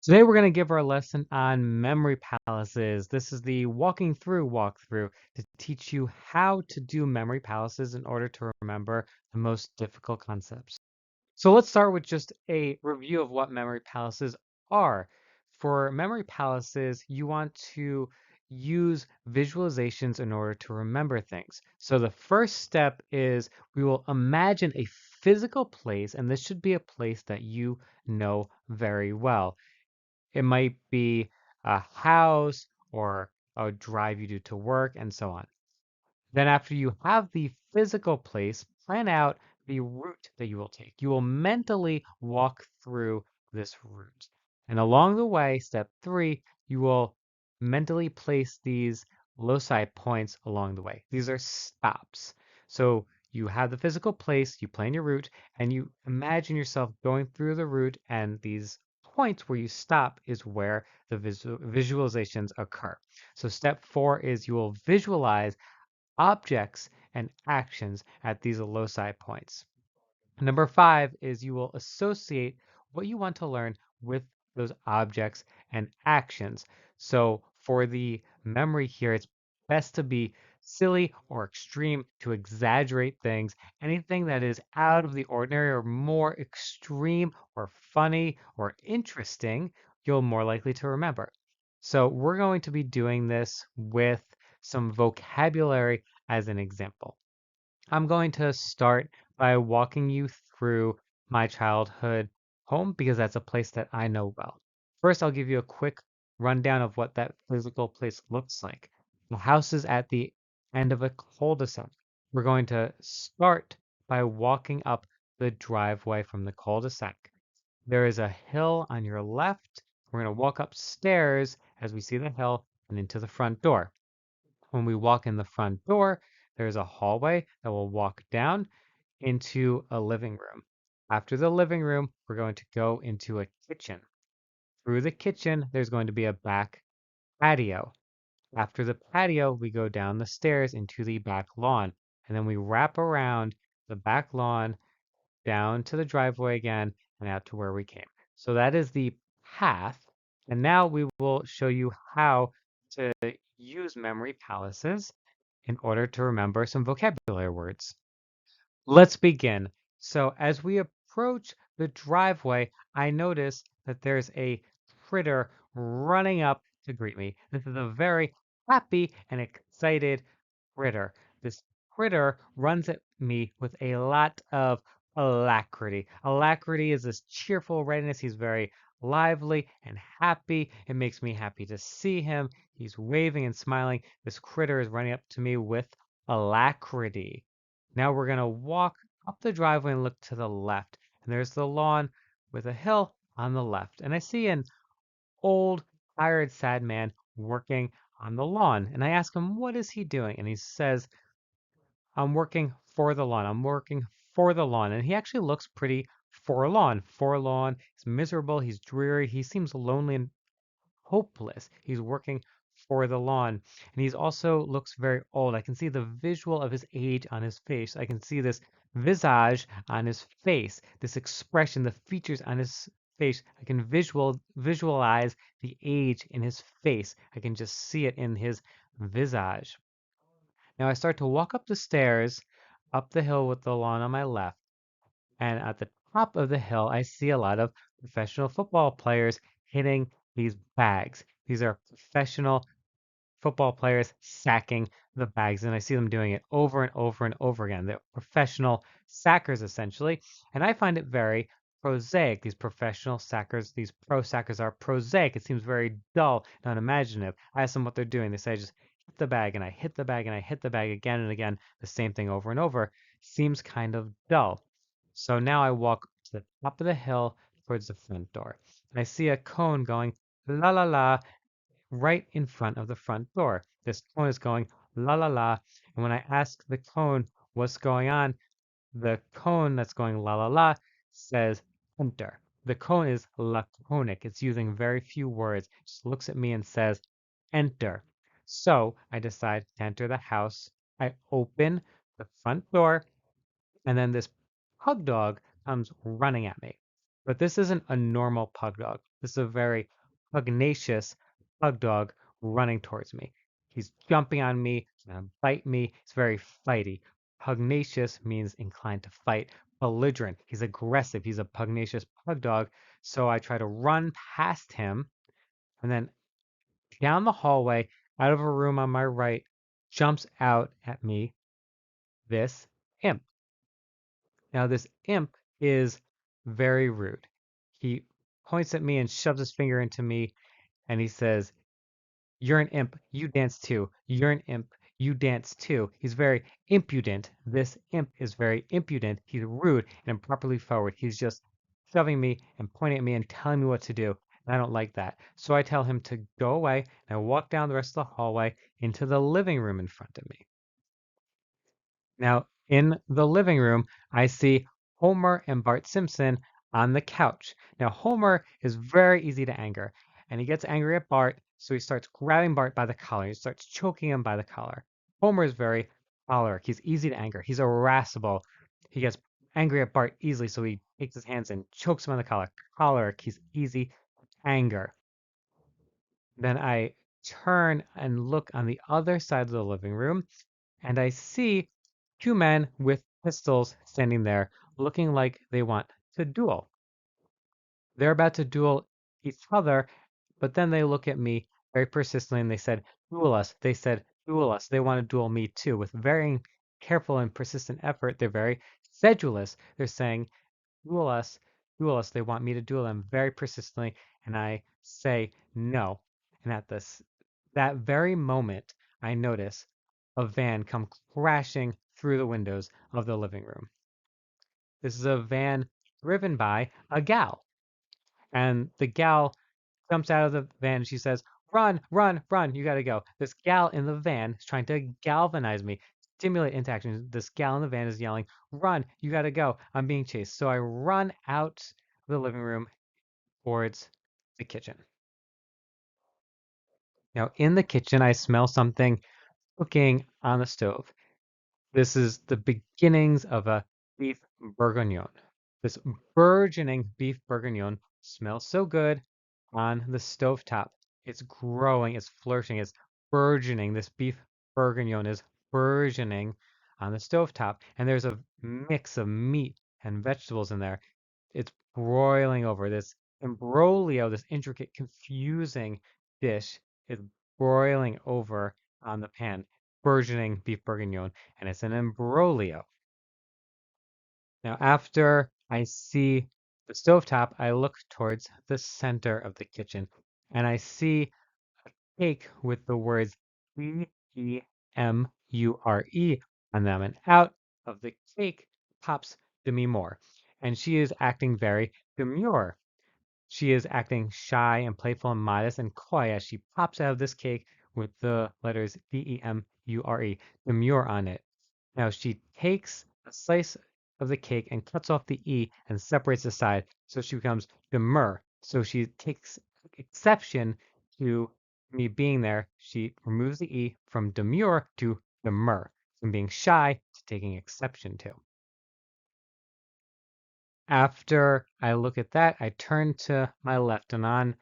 Today we're going to give our lesson on memory palaces. This is the walking through walkthrough to teach you how to do memory palaces in order to remember the most difficult concepts. So let's start with just a review of what memory palaces are. For memory palaces, you want to use visualizations in order to remember things. So the first step is we will imagine a physical place, and this should be a place that you know very well. It might be a house or a drive you do to work and so on. Then after you have the physical place, plan out the route that you will take. You will mentally walk through this route. And along the way, step 3, you will mentally place these loci points along the way. These are stops. So you have the physical place, you plan your route, and you imagine yourself going through the route, and these points where you stop is where the visualizations occur. So step 4 is you will visualize objects and actions at these loci points. Number 5 is you will associate what you want to learn with those objects and actions. So for the memory here, it's best to be silly or extreme, to exaggerate things. Anything that is out of the ordinary or more extreme or funny or interesting, you're more likely to remember. So we're going to be doing this with some vocabulary as an example. I'm going to start by walking you through my childhood home because that's a place that I know well. First, I'll give you a quick rundown of what that physical place looks like. The house is at the end of a cul-de-sac. We're going to start by walking up the driveway from the cul-de-sac. There is a hill on your left. We're going to walk upstairs as we see the hill and into the front door. When we walk in the front door, there's a hallway that will walk down into a living room. After the living room, we're going to go into a kitchen. Through the kitchen, there's going to be a back patio. After the patio, we go down the stairs into the back lawn, and then we wrap around the back lawn down to the driveway again and out to where we came. So that is the path. And now we will show you how to use memory palaces in order to remember some vocabulary words. Let's begin. So as we approach the driveway, I notice that there's a critter running up to greet me. This is a very happy and excited critter. This critter runs at me with a lot of alacrity. Alacrity is this cheerful readiness. He's very lively and happy. It makes me happy to see him. He's waving and smiling. This critter is running up to me with alacrity. Now we're going to walk up the driveway and look to the left. And there's the lawn with a hill on the left. And I see an old, tired, sad man working on the lawn. And I ask him, what is he doing? And he says, I'm working for the lawn. I'm working for the lawn. And he actually looks pretty forlorn. Forlorn. He's miserable. He's dreary. He seems lonely and hopeless. He's working for the lawn. And he's also looks very old. I can see the visual of his age on his face. I can see this visage on his face, this expression, the features on his face. I can visualize the age in his face. I can just see it in his visage. Now I start to walk up the stairs, up the hill with the lawn on my left, and at the top of the hill, I see a lot of professional football players hitting these bags. These are professional football players sacking the bags, and I see them doing it over and over and over again. They're professional sackers, essentially, and I find it very prosaic. These professional sackers, these pro sackers are prosaic. It seems very dull and unimaginative. I ask them what they're doing. They say, I just hit the bag, and I hit the bag, and I hit the bag again and again, the same thing over and over. Seems kind of dull. So now I walk to the top of the hill towards the front door. And I see a cone going la la la right in front of the front door. This cone is going la la la. And when I ask the cone what's going on, the cone that's going la la la says enter. The cone is laconic. It's using very few words. It just looks at me and says enter. So I decide to enter the house. I open the front door, and then this pug dog comes running at me. But this isn't a normal pug dog. This is a very pugnacious pug dog running towards me. He's jumping on me, he's gonna bite me. He's very fighty. Pugnacious means inclined to fight. Belligerent. He's aggressive. He's a pugnacious pug dog. So I try to run past him, and then down the hallway, out of a room on my right, jumps out at me this imp. Now, this imp is very rude. He points at me and shoves his finger into me, and he says, "You're an imp. You dance too. You're an imp. You dance too." He's very impudent. This imp is very impudent. He's rude and improperly forward. He's just shoving me and pointing at me and telling me what to do. And I don't like that. So I tell him to go away, and I walk down the rest of the hallway into the living room in front of me. Now, in the living room, I see Homer and Bart Simpson on the couch. Now, Homer is very easy to anger, and he gets angry at Bart, so he starts grabbing Bart by the collar. He starts choking him by the collar. Homer is very choleric. He's easy to anger. He's irascible. He gets angry at Bart easily, so he takes his hands and chokes him on the collar. Choleric. He's easy to anger. Then I turn and look on the other side of the living room, and I see two men with pistols standing there looking like they want to duel. They're about to duel each other, but then they look at me very persistently and they said, "Duel us." They said, "Duel us." They want to duel me too. With very careful and persistent effort, they're very sedulous. They're saying, "Duel us, duel us." They want me to duel them very persistently, and I say no. And at that very moment, I notice a van come crashing through the windows of the living room. This is a van driven by a gal, and the gal jumps out of the van and she says, "Run, run, run, you gotta go." This gal in the van is trying to galvanize me, stimulate into action. This gal in the van is yelling, "Run, you gotta go. I'm being chased." So I run out of the living room towards the kitchen. Now, in the kitchen, I smell something cooking on the stove. This is the beginnings of a beef bourguignon. This burgeoning beef bourguignon smells so good on the stovetop. It's growing, it's flourishing, it's burgeoning. This beef bourguignon is burgeoning on the stovetop. And there's a mix of meat and vegetables in there. It's broiling over. This imbroglio, this intricate, confusing dish is broiling over on the pan, burgeoning beef bourguignon, and it's an imbroglio. Now, after I see the stovetop, I look towards the center of the kitchen, and I see cake with the words Gemure on them, and out of the cake pops Demi Moore, and she is acting very demure. She is acting shy and playful and modest and coy as she pops out of this cake with the letters Demure, demure on it. Now she takes a slice of the cake and cuts off the E and separates the side, so she becomes demure. So she takes exception to me being there. She removes the E from demure to demure, from being shy to taking exception to. After I look at that, I turn to my left, and on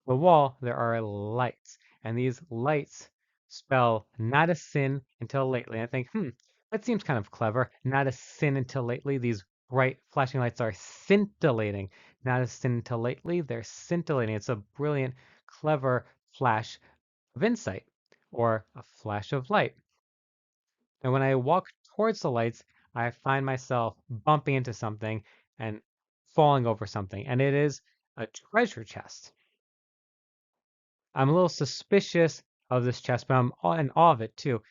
the wall there are lights, and these lights spell "not a sin until lately." I think, that seems kind of clever. Not a sin until lately. These bright flashing lights are scintillating. Not a sin until lately. They're scintillating. It's a brilliant, clever flash of insight or a flash of light. And when I walk towards the lights, I find myself bumping into something and falling over something, and it is a treasure chest. I'm a little suspicious of this chest, but I'm in awe of it too.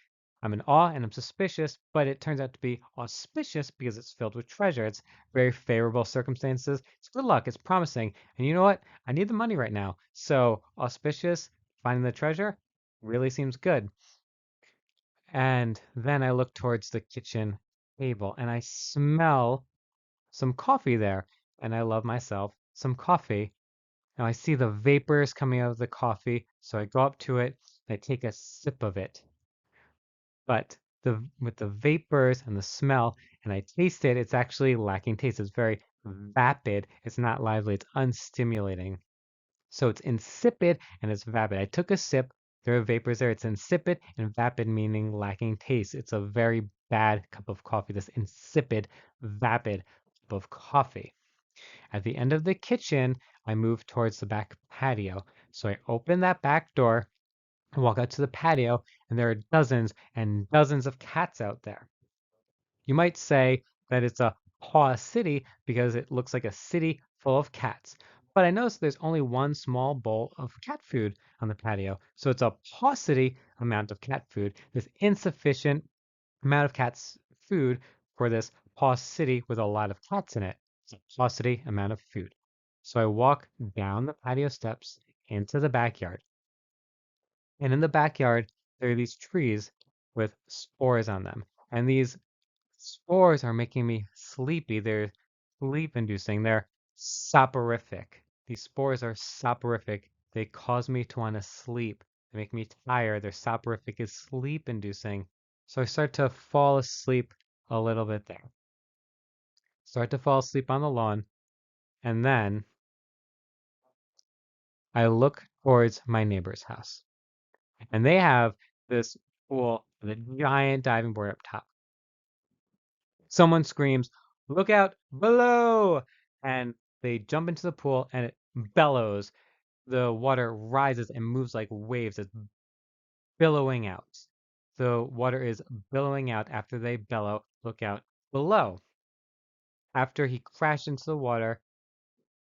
I'm in awe and I'm suspicious, but it turns out to be auspicious because it's filled with treasure. It's very favorable circumstances. It's good luck. It's promising. And you know what? I need the money right now. So auspicious, finding the treasure really seems good. And then I look towards the kitchen table and I smell some coffee there. And I love myself some coffee. Now I see the vapors coming out of the coffee, so I go up to it and I take a sip of it. But with the vapors and the smell, and I taste it, it's actually lacking taste. It's very vapid. It's not lively. It's unstimulating. So it's insipid and it's vapid. I took a sip. There are vapors there. It's insipid and vapid meaning lacking taste. It's a very bad cup of coffee, this insipid, vapid cup of coffee. At the end of the kitchen, I move towards the back patio. So I open that back door and walk out to the patio, and there are dozens and dozens of cats out there. You might say that it's a paw city because it looks like a city full of cats. But I noticed there's only one small bowl of cat food on the patio. So it's a paucity amount of cat food. There's insufficient amount of cats food for this paw city with a lot of cats in it. It's a paucity amount of food. So I walk down the patio steps into the backyard. And in the backyard, there are these trees with spores on them. And these spores are making me sleepy. They're sleep inducing. They're soporific. These spores are soporific. They cause me to want to sleep. They make me tired. They're soporific is sleep inducing. So I start to fall asleep a little bit there. Start to fall asleep on the lawn. And then I look towards my neighbor's house. And they have this pool with a giant diving board up top. Someone screams, "Look out below!" And they jump into the pool and it bellows. The water rises and moves like waves. It's billowing out. The water is billowing out after they bellow. Look out below. After he crashed into the water,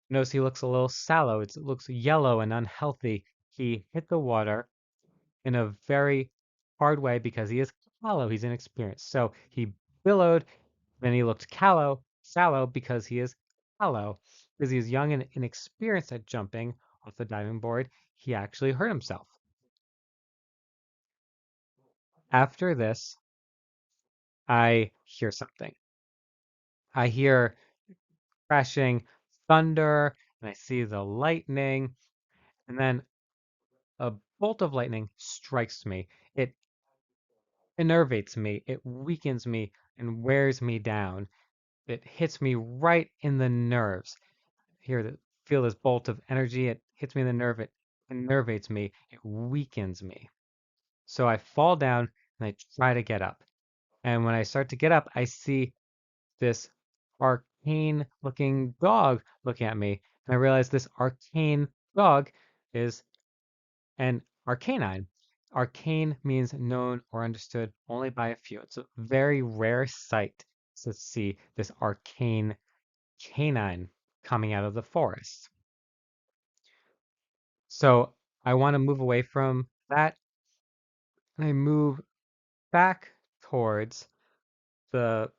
notice he looks a little sallow. It looks yellow and unhealthy. He hit the water in a very hard way because he is callow. He's inexperienced. So he billowed. Then he looked sallow because he is callow. Because he is young and inexperienced at jumping off the diving board, he actually hurt himself. After this, I hear something. I hear crashing thunder, and I see the lightning, and then a bolt of lightning strikes me. It enervates me, it weakens me, and wears me down. It hits me right in the nerves. Feel this bolt of energy. It hits me in the nerve. It enervates me. It weakens me. So I fall down and I try to get up. And when I start to get up, I see this arcane looking dog looking at me. And I realize this arcane dog is an arcanine. Arcane means known or understood only by a few. It's a very rare sight to see this arcane canine coming out of the forest. So I want to move away from that, and I move back towards the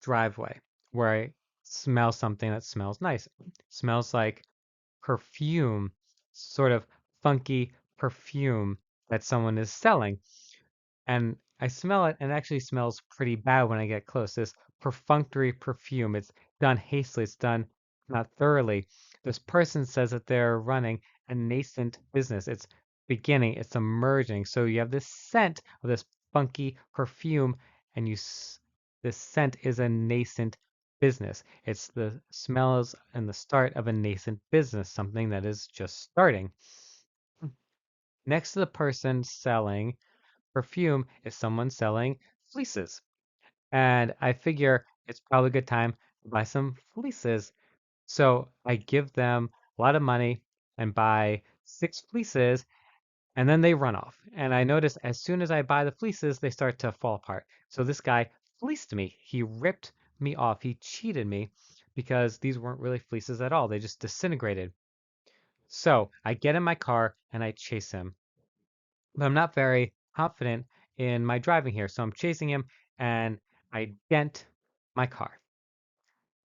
driveway where I smell something that smells nice. Smells like perfume, sort of funky perfume that someone is selling. And I smell it, and it actually smells pretty bad when I get close. This perfunctory perfume. It's done hastily. It's done not thoroughly. This person says that they're running a nascent business. It's beginning. It's emerging. So you have this scent of this funky perfume, and this scent is a nascent business. It's the smells and the start of a nascent business, something that is just starting. Next to the person selling perfume is someone selling fleeces. And I figure it's probably a good time to buy some fleeces. So I give them a lot of money and buy 6 fleeces, and then they run off. And I notice as soon as I buy the fleeces, they start to fall apart. So this guy fleeced me. He ripped me off. He cheated me because these weren't really fleeces at all. They just disintegrated. So I get in my car and I chase him, but I'm not very confident in my driving here. So I'm chasing him and I dent my car.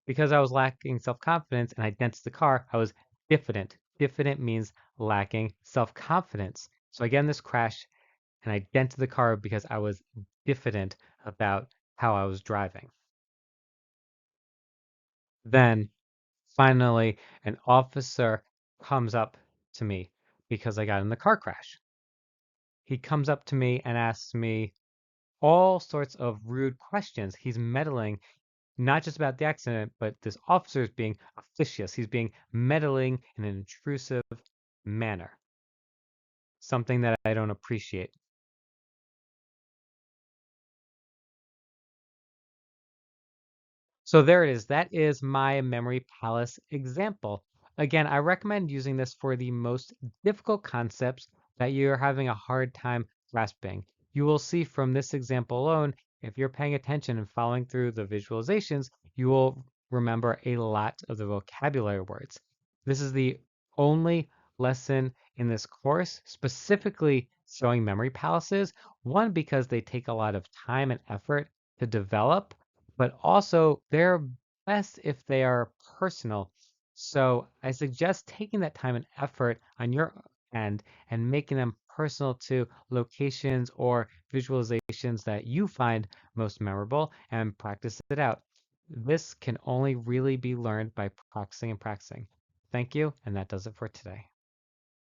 Because I was lacking self-confidence and I dented the car, I was diffident. Diffident means lacking self-confidence. So I get in this crash and I dented the car because I was diffident about how I was driving. Then finally, an officer comes up to me because I got in the car crash. He comes up to me and asks me all sorts of rude questions. He's meddling not just about the accident, but this officer is being officious. He's being meddling in an intrusive manner, something that I don't appreciate. So there it is. That is my memory palace example. Again, I recommend using this for the most difficult concepts that you're having a hard time grasping. You will see from this example alone, if you're paying attention and following through the visualizations, you will remember a lot of the vocabulary words. This is the only lesson in this course specifically showing memory palaces. One, because they take a lot of time and effort to develop, but also they're best if they are personal. So I suggest taking that time and effort on your end and making them personal to locations or visualizations that you find most memorable and practice it out. This can only really be learned by practicing and practicing. Thank you, and that does it for today.